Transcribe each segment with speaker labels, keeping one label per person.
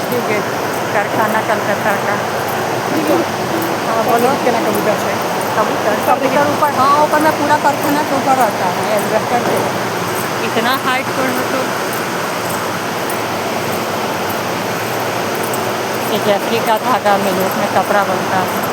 Speaker 1: ठीक है कारखाना कलकत्ता का।
Speaker 2: हाँ बोलो केना कबूतर है
Speaker 1: कबूतर ऊपर, हाँ ऊपर में पूरा कारखाना के ऊपर रहता है एल्वेस्टर पे, इतना हाइट पर तो। ये जैफरी का धागा मिल, उसमें कपड़ा बनता है।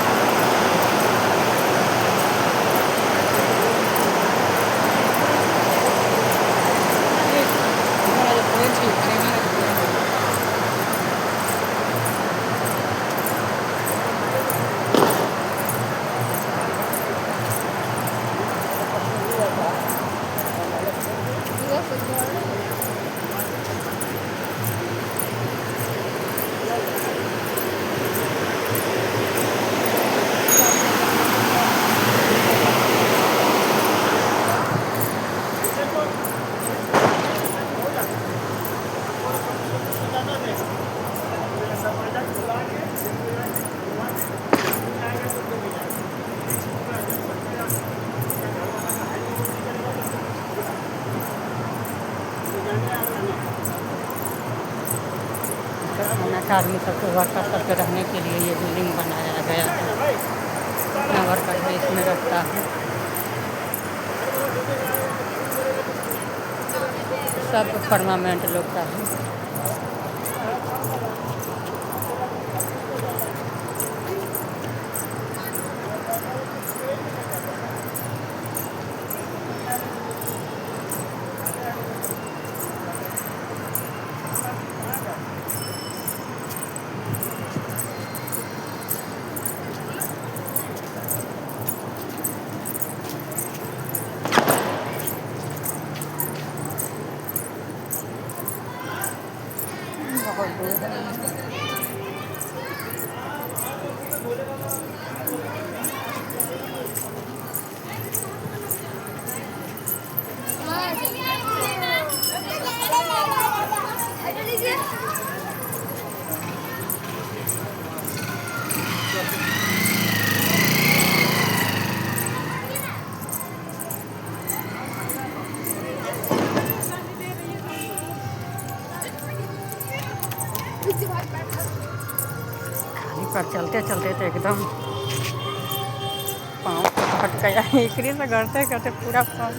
Speaker 1: आर्मी सबको वर्कर सबके रहने के लिए ये बिल्डिंग बनाया गया है। इतना वर्कर है इसमें रहता है, सब परमानेंट लोग का है। बहुत दूर है। पर चलते चलते तो एकदम पाँव फट गया, एकरी से करते करते पूरा पाँव।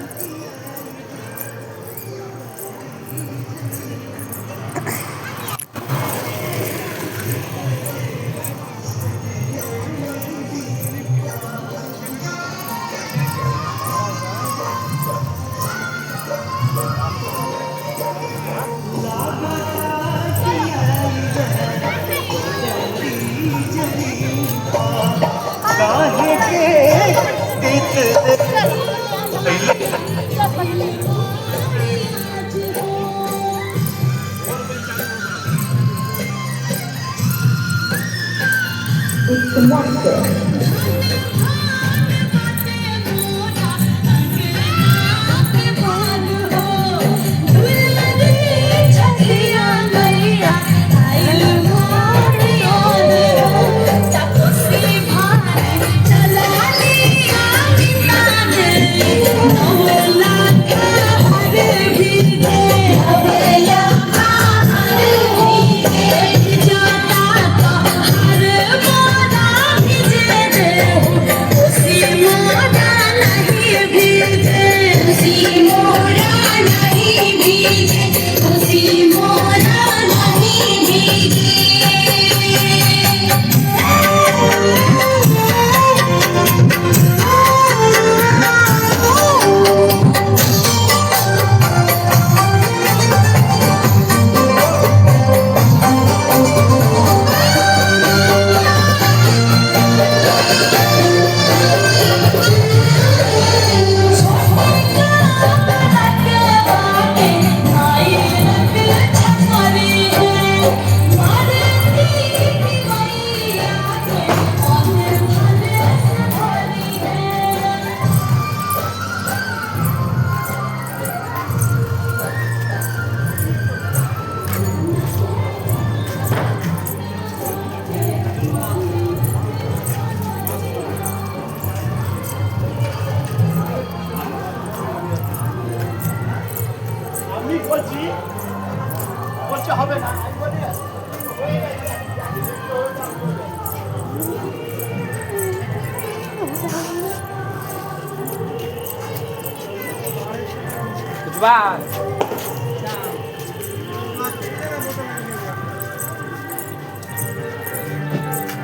Speaker 2: বলছি হবে না
Speaker 3: जुबान